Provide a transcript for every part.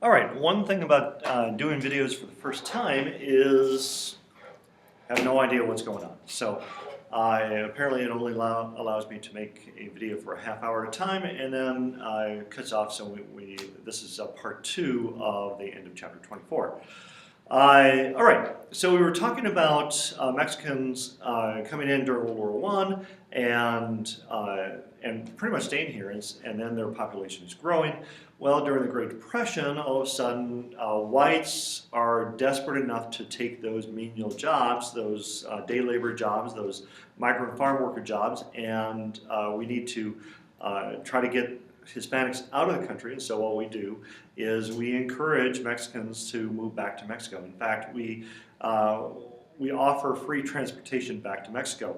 All right, one thing about doing videos for the first time is I have no idea what's going on. So apparently it only allows me to make a video for a half hour at a time, and then it cuts off. So this is part 2 of the end of chapter 24. All right, so we were talking about Mexicans coming in during World War I and pretty much staying here, and then their population is growing. Well, during the Great Depression, all of a sudden, whites are desperate enough to take those menial jobs, those day labor jobs, those migrant farm worker jobs, and we need to try to get Hispanics out of the country. And so what we do is we encourage Mexicans to move back to Mexico. In fact, we offer free transportation back to Mexico.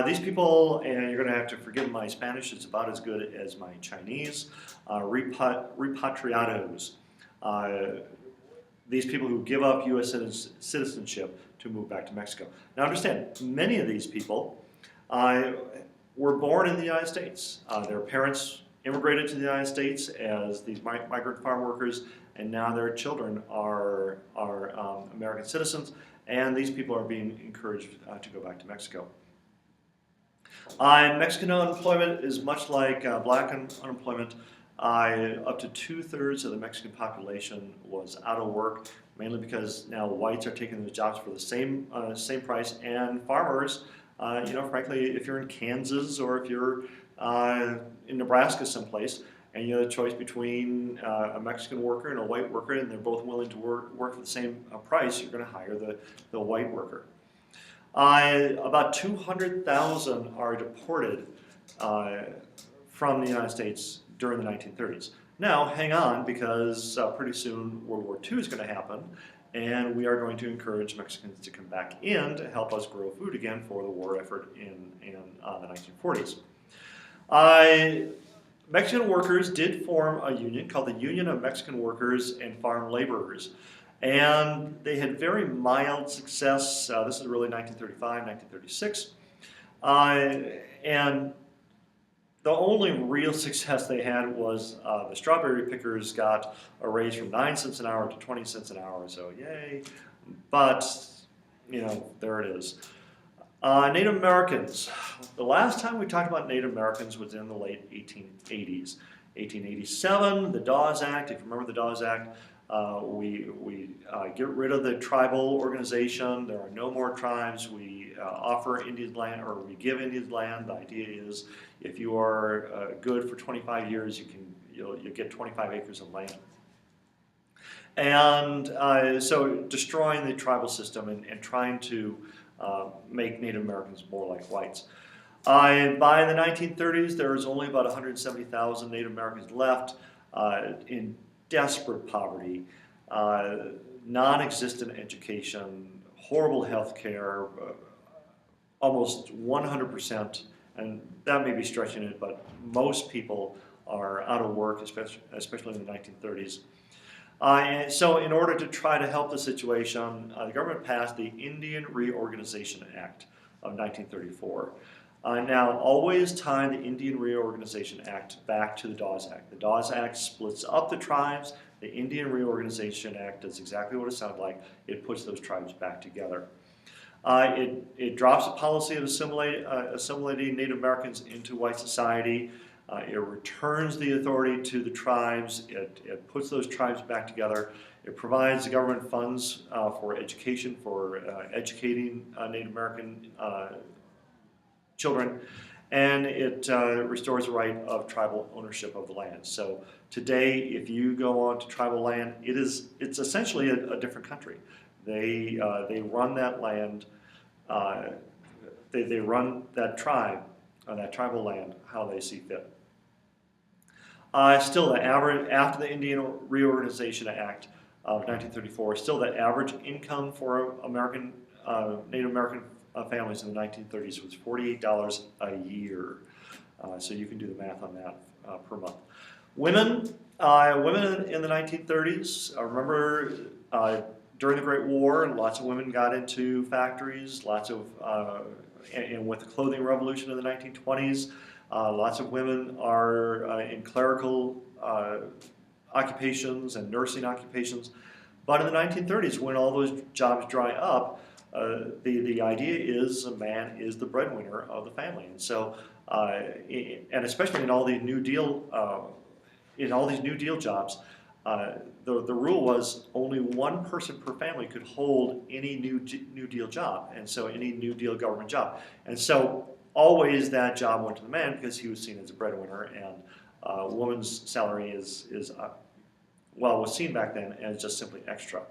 These people, and you're going to have to forgive my Spanish, it's about as good as my Chinese, repatriados. These people who give up U.S. citizenship to move back to Mexico. Now understand, many of these people were born in the United States. Their parents immigrated to the United States as these migrant farm workers, and now their children are American citizens, and these people are being encouraged to go back to Mexico. Mexican unemployment is much like black unemployment. Up to 2/3 of the Mexican population was out of work, mainly because now whites are taking those jobs for the same price, and farmers, frankly, if you're in Kansas or if you're in Nebraska someplace, and you have a choice between a Mexican worker and a white worker, and they're both willing to work for the same price, you're going to hire the white worker. About 200,000 are deported from the United States during the 1930s. Now, hang on, because pretty soon World War II is going to happen, and we are going to encourage Mexicans to come back in to help us grow food again for the war effort in the 1940s. Mexican workers did form a union called the Union of Mexican Workers and Farm Laborers. And they had very mild success. This is really 1935, 1936. And the only real success they had was the strawberry pickers got a raise from 9 cents an hour to 20 cents an hour, so yay. But, there it is. Native Americans. The last time we talked about Native Americans was in the late 1880s. 1887, the Dawes Act, if you remember the Dawes Act, we get rid of the tribal organization. There are no more tribes. We offer Indians land, or we give Indians land. The idea is, if you are good for 25 years, you'll get 25 acres of land. And so destroying the tribal system and trying to make Native Americans more like whites. By the 1930s, there was only about 170,000 Native Americans left in desperate poverty, non-existent education, horrible health care, almost 100%, and that may be stretching it, but most people are out of work, especially in the 1930s. And so in order to try to help the situation, the government passed the Indian Reorganization Act of 1934. Now, always tie the Indian Reorganization Act back to the Dawes Act. The Dawes Act splits up the tribes. The Indian Reorganization Act does exactly what it sounds like. It puts those tribes back together. It drops the policy of assimilating Native Americans into white society. It returns the authority to the tribes. It puts those tribes back together. It provides the government funds for education, for educating Native American children, and it restores the right of tribal ownership of the land. So today, if you go onto tribal land, it's essentially a different country. They run that land. They run that tribe, that tribal land, how they see fit. Still, the average after the Indian Reorganization Act of 1934, still the average income for Native American families in the 1930s was $48 a year. So you can do the math on that per month. Women in the 1930s, remember during the Great War, lots of women got into factories, and with the clothing revolution in the 1920s, lots of women are in clerical occupations and nursing occupations. But in the 1930s, when all those jobs dry up, the idea is a man is the breadwinner of the family, and so and especially in all these New Deal jobs, the rule was only one person per family could hold any New Deal job, and so any New Deal government job, and so always that job went to the man because he was seen as a breadwinner, and a woman's salary well, was seen back then as just simply extra.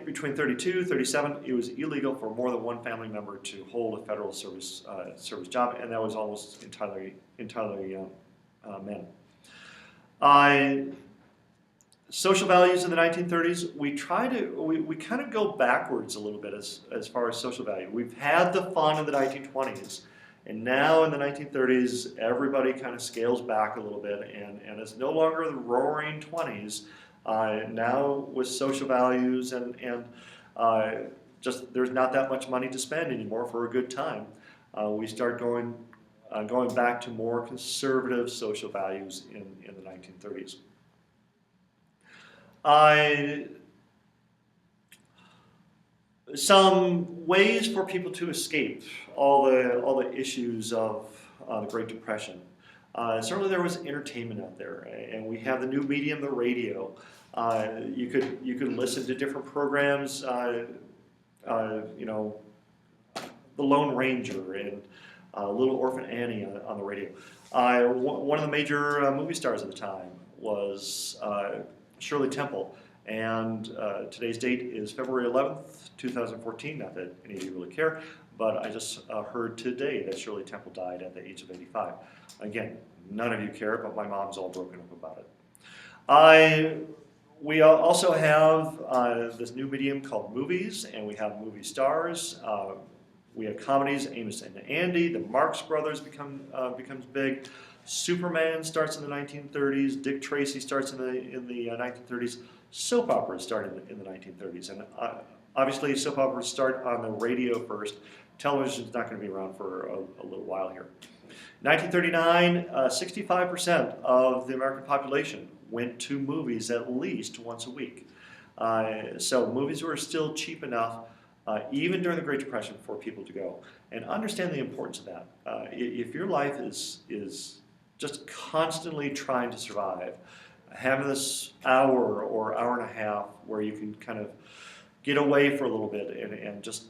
Between 32, 37, it was illegal for more than one family member to hold a federal service job, and that was almost entirely men. Social values in the 1930s, we kind of go backwards a little bit as far as social value. We've had the fun of the 1920s, and now in the 1930s, everybody kind of scales back a little bit, and it's no longer the roaring 20s. Now with social values and just there's not that much money to spend anymore for a good time. We start going back to more conservative social values in the 1930s. Some ways for people to escape all the issues of the Great Depression. Certainly there was entertainment out there, and we have the new medium, the radio. You could listen to different programs, you know, The Lone Ranger and Little Orphan Annie on the radio. One of the major movie stars at the time was Shirley Temple, and today's date is February 11th, 2014. Not that any of you really care, but I just heard today that Shirley Temple died at the age of 85. Again, none of you care, but my mom's all broken up about it. We also have this new medium called movies, and we have movie stars. We have comedies, Amos and Andy, the Marx Brothers becomes big. Superman starts in the 1930s. Dick Tracy starts in the 1930s. Soap operas started in the 1930s, and obviously soap operas start on the radio first. Television's not going to be around for a little while here. 1939, 65% of the American population went to movies at least once a week. So movies were still cheap enough, even during the Great Depression, for people to go. And understand the importance of that. If your life is just constantly trying to survive, having this hour or hour and a half where you can kind of get away for a little bit and just,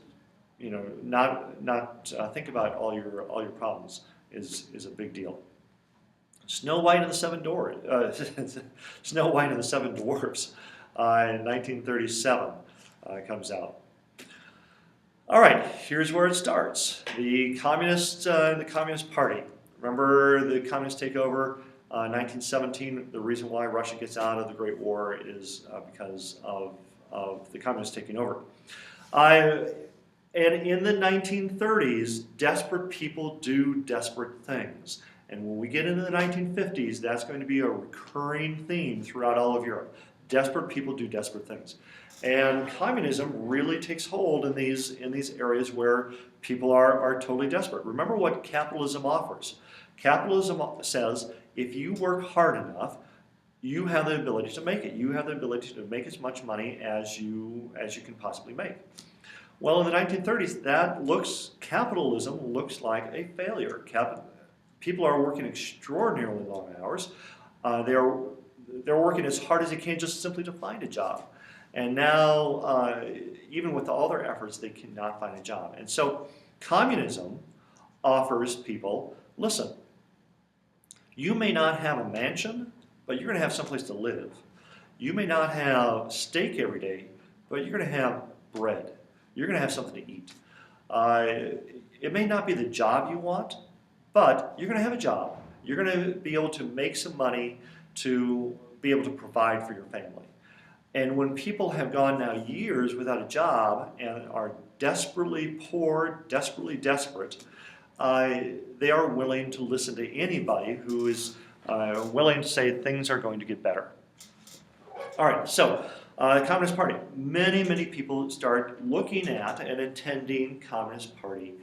you know, not think about all your problems is a big deal. Snow White and the Seven Dwarfs. Snow White and the Seven Dwarfs in 1937 comes out. All right, here's where it starts. The Communist Party. Remember the communists take over 1917. The reason why Russia gets out of the Great War is because of the communists taking over. And in the 1930s, desperate people do desperate things. And when we get into the 1950s, that's going to be a recurring theme throughout all of Europe. Desperate people do desperate things. And communism really takes hold in these areas where people are totally desperate. Remember what capitalism offers. Capitalism says if you work hard enough, you have the ability to make it. You have the ability to make as much money as you can possibly make. Well, in the 1930s, capitalism looks like a failure. People are working extraordinarily long hours. They're working as hard as they can just simply to find a job. And now, even with all their efforts, they cannot find a job. And so communism offers people, listen, you may not have a mansion, but you're going to have someplace to live. You may not have steak every day, but you're going to have bread. You're going to have something to eat. It may not be the job you want, but you're going to have a job. You're going to be able to make some money to be able to provide for your family. And when people have gone now years without a job and are desperately poor, desperately desperate, they are willing to listen to anybody who is willing to say things are going to get better. All right, so the Communist Party. Many people start looking at and attending Communist Party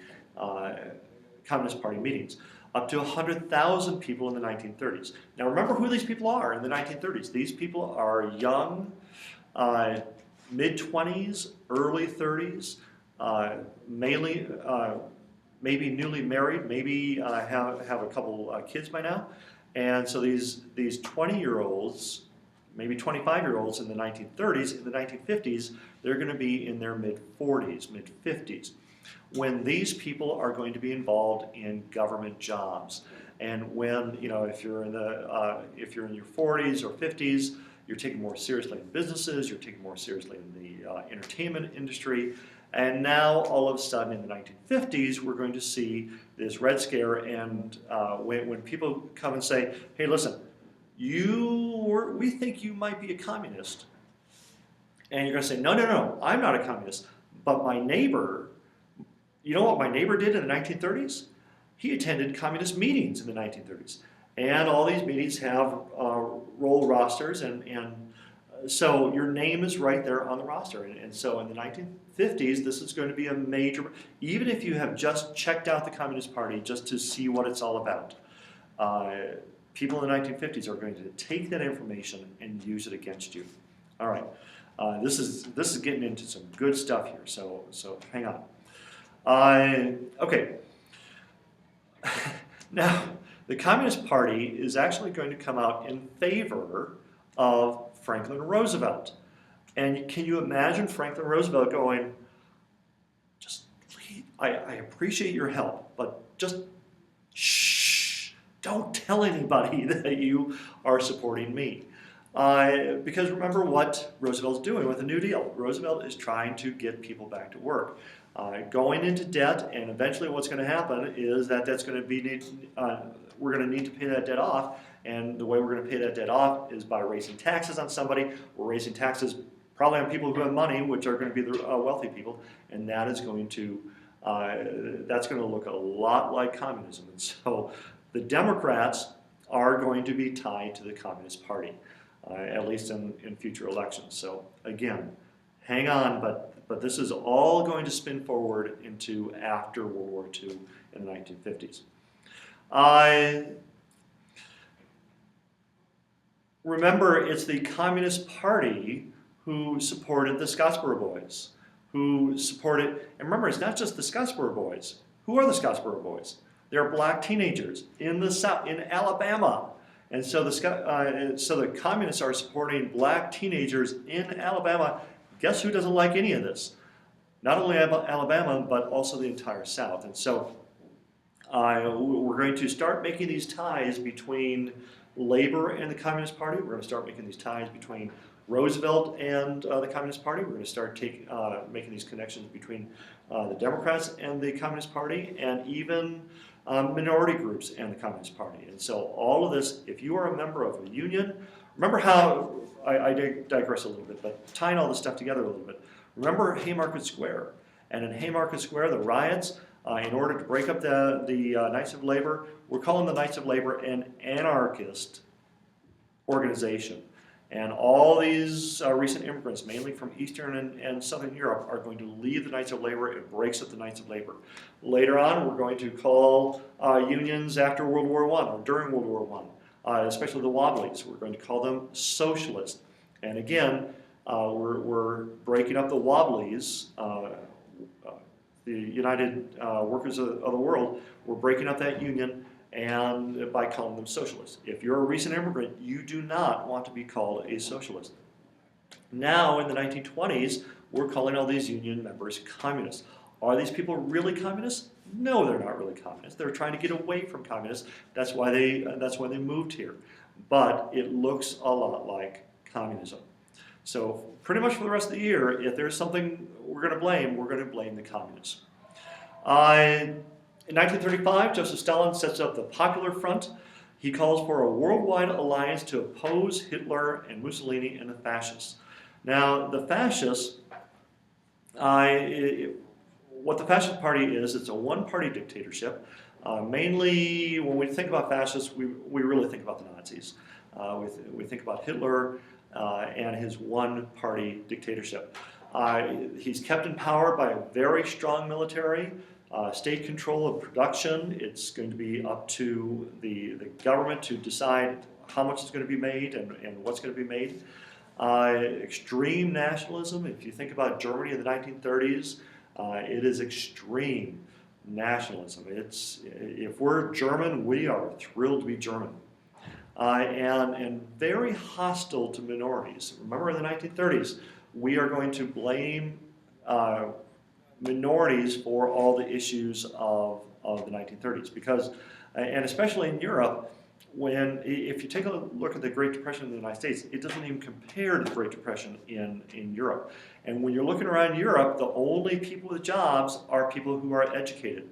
meetings. up to 100,000 people in the 1930s. Now remember who these people are in the 1930s. These people are young, mid-20s, early 30s, mainly, maybe newly married, maybe have a couple kids by now. And so these 20-year-olds, maybe 25-year-olds in the 1930s, in the 1950s, they're going to be in their mid-40s, mid-50s, when these people are going to be involved in government jobs. And when, if you're in your 40s or 50s, you're taken more seriously in businesses, you're taken more seriously in the entertainment industry. And now, all of a sudden, in the 1950s, we're going to see this Red Scare, and when people come and say, hey, listen, we think you might be a communist. And you're going to say, no, no, no, I'm not a communist. But my neighbor, you know what my neighbor did in the 1930s? He attended communist meetings in the 1930s. And all these meetings have roll rosters, and so your name is right there on the roster. And so in the 1950s, this is going to be a major, even if you have just checked out the Communist Party just to see what it's all about, people in the 1950s are going to take that information and use it against you. All right, this is getting into some good stuff here, so hang on. Okay, now the Communist Party is actually going to come out in favor of Franklin Roosevelt. And can you imagine Franklin Roosevelt going, just please, I appreciate your help, but just shh, don't tell anybody that you are supporting me. Because remember what Roosevelt's doing with the New Deal. Roosevelt is trying to get people back to work. Going into debt, and eventually what's going to happen is that that's going to be, we're going to need to pay that debt off, and the way we're going to pay that debt off is by raising taxes on somebody. We're raising taxes probably on people who have money, which are going to be the wealthy people, and that is going to, that's going to look a lot like communism. And so the Democrats are going to be tied to the Communist Party, at least in future elections. So again, hang on, but this is all going to spin forward into after World War II in the 1950s. Remember, it's the Communist Party who supported the Scottsboro Boys, who supported, and remember, it's not just the Scottsboro Boys. Who are the Scottsboro Boys? They're black teenagers in the South, in Alabama. And so the communists are supporting black teenagers in Alabama. Guess who doesn't like any of this? Not only Alabama, but also the entire South. And so we're going to start making these ties between labor and the Communist Party. We're going to start making these ties between Roosevelt and the Communist Party. We're going to start making these connections between the Democrats and the Communist Party, and even minority groups and the Communist Party. And so all of this, if you are a member of a union, remember how, I digress a little bit, but tying all this stuff together a little bit, remember Haymarket Square. And in Haymarket Square, the riots, in order to break up the Knights of Labor, we're calling the Knights of Labor an anarchist organization. And all these recent immigrants, mainly from Eastern and Southern Europe, are going to leave the Knights of Labor. It breaks up the Knights of Labor. Later on, we're going to call unions after World War I or during World War I, especially the Wobblies. We're going to call them socialist. And again, we're breaking up the Wobblies, the United Workers of the World. We're breaking up that union, and by calling them socialists. If you're a recent immigrant, you do not want to be called a socialist. Now, in the 1920s, we're calling all these union members communists. Are these people really communists? No, they're not really communists. They're trying to get away from communists. That's why they moved here. But it looks a lot like communism. So pretty much for the rest of the year, if there's something we're going to blame the communists. In 1935, Joseph Stalin sets up the Popular Front. He calls for a worldwide alliance to oppose Hitler and Mussolini and the fascists. Now, the fascists, what the fascist party is, it's a one-party dictatorship. Mainly, when we think about fascists, we really think about the Nazis. We think about Hitler and his one-party dictatorship. He's kept in power by a very strong military. state control of production. It's going to be up to the government to decide how much is going to be made and what's going to be made. Extreme nationalism. If you think about Germany in the 1930s, it is extreme nationalism. If we're German, we are thrilled to be German. And very hostile to minorities. Remember in the 1930s, we are going to blame minorities for all the issues of the 1930s because, and especially in Europe, if you take a look at the Great Depression in the United States, it doesn't even compare to the Great Depression in Europe. And when you're looking around Europe, the only people with jobs are people who are educated.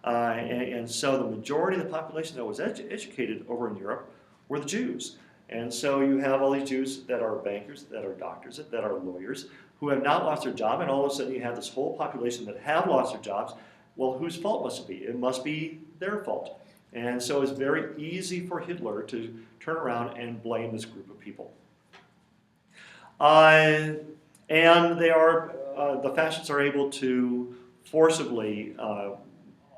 And so the majority of the population that was educated over in Europe were the Jews. And so you have all these Jews that are bankers, that are doctors, that are lawyers, who have not lost their job, and all of a sudden you have this whole population that have lost their jobs. Well, whose fault must it be? It must be their fault. And so it's very easy for Hitler to turn around and blame this group of people. And the fascists are able to forcibly,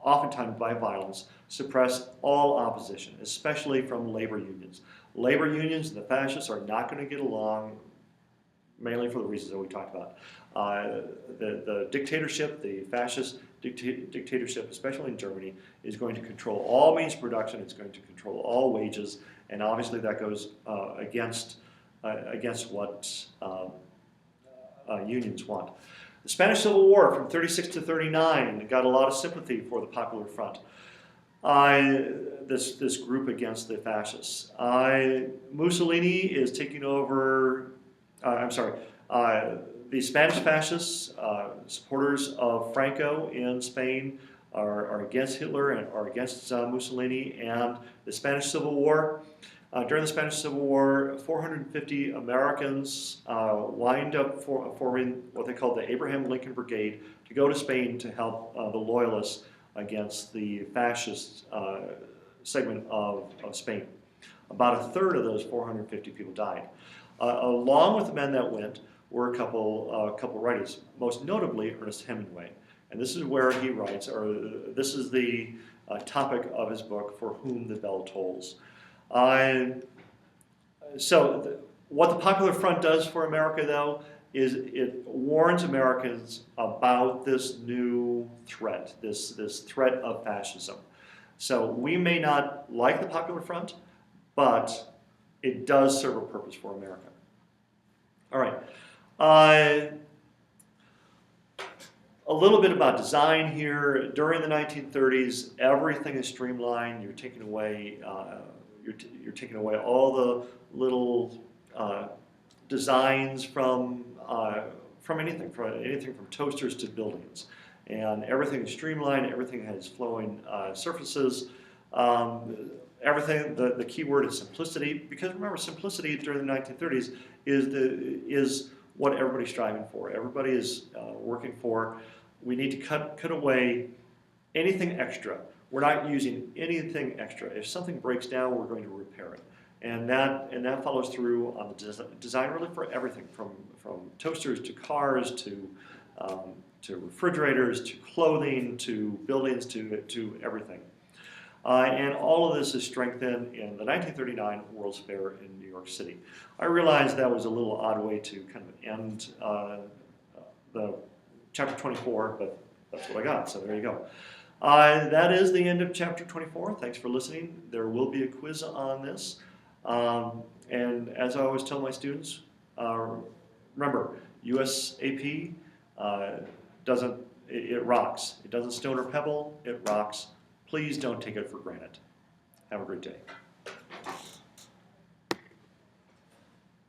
oftentimes by violence, suppress all opposition, especially from labor unions. Labor unions and the fascists are not going to get along, mainly for the reasons that we talked about. The dictatorship, the fascist dictatorship, especially in Germany, is going to control all means of production. It's going to control all wages, and obviously that goes against what unions want. The Spanish Civil War from 36 to 39 got a lot of sympathy for the Popular Front. This group against the fascists. Mussolini is taking over. The Spanish fascists, supporters of Franco in Spain, are against Hitler and are against Mussolini. And the Spanish Civil War, during the Spanish Civil War, 450 Americans wind up forming what they called the Abraham Lincoln Brigade to go to Spain to help the Loyalists against the fascist segment of Spain. About a third of those 450 people died. Along with the men that went were a couple writers, most notably Ernest Hemingway. And this is where he writes, or this is the topic of his book, For Whom the Bell Tolls. What the Popular Front does for America, though, is it warns Americans about this new threat, this threat of fascism. So we may not like the Popular Front, but it does serve a purpose for America. All right. A little bit about design here. During the 1930s, everything is streamlined. You're taking away all the little designs from anything from toasters to buildings, and everything is streamlined. Everything has flowing surfaces. Everything. The key word is simplicity, because remember, simplicity during the 1930s is what everybody's striving for. Everybody is working for. We need to cut away anything extra. We're not using anything extra. If something breaks down, we're going to repair it. And that follows through on the design really for everything, from toasters to cars to refrigerators to clothing to buildings to everything. And all of this is strengthened in the 1939 World's Fair in New York City. I realize that was a little odd way to kind of end the chapter 24, but that's what I got, so there you go. That is the end of chapter 24. Thanks for listening. There will be a quiz on this. And as I always tell my students, remember, USAP it rocks. It doesn't stone or pebble, it rocks. Please don't take it for granted. Have a great day.